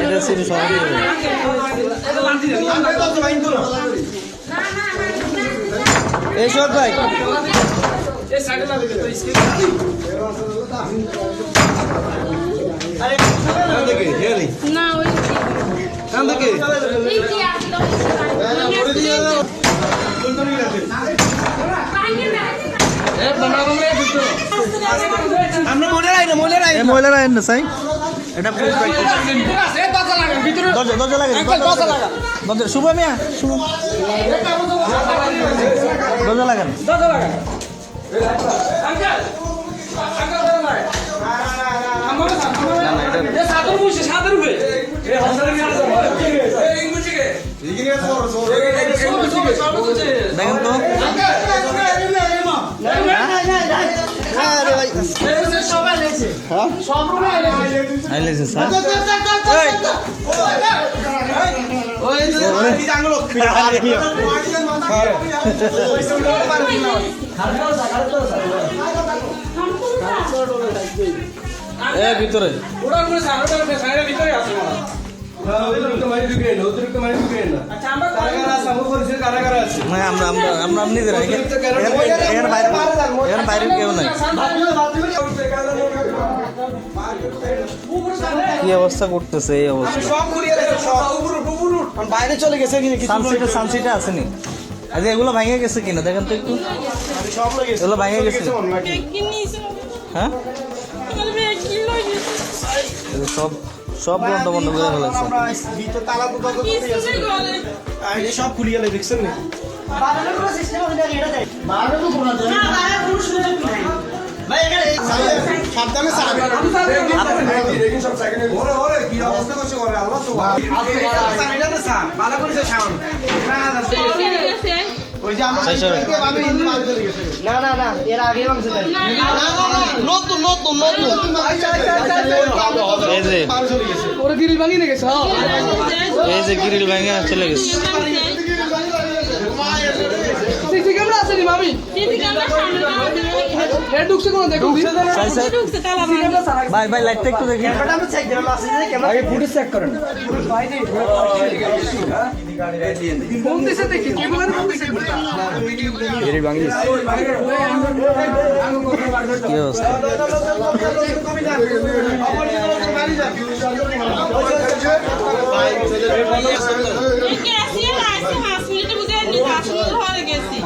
এটা শুরু সবাই এই সব ভাই না ওই কান থেকে এই যে আমরা মহিলারা আইন না সাই এটা দরজা লাগে দরজা শুভ মিয়া শুভ দরজা লাগান দেখেন তো আইলেছে স্যার ভিতরে আমরা নিজেরা এখানে বাইরে কেউ নাই কি অবস্থা করতেছে এই অবস্থা বাইরে চলে গেছে সানসিটা আসেনি আজ এগুলো ভাঙে গেছে কিনা দেখেন তো একটু এগুলো ভাঙে গেছে হ্যাঁ সব সব বন্ধ বন্ধ করে ফেলেছে সব খুলিয়ে দেখছেন না সাবধানে না না না এর আগে নতুন নতুন নতুন ওরা গিরিল ভাঙি নিয়ে গেছে এই যে গিরিল ভাঙে চলে গেছে ক্যামেরা আছে নি মামি হেড ঢুকছে কোন দেখো ভাই ভাই লাইটটা একটু দেখি ক্যামেরাটা আমি চেক দিলাম আছে যে ক্যামেরা আগে ফুটেজ চেক করেন ভাই দে ফোন দিছে দেখি কেবল ফোন দিছে গিরিল ভাঙি কি অবস্থা গেছি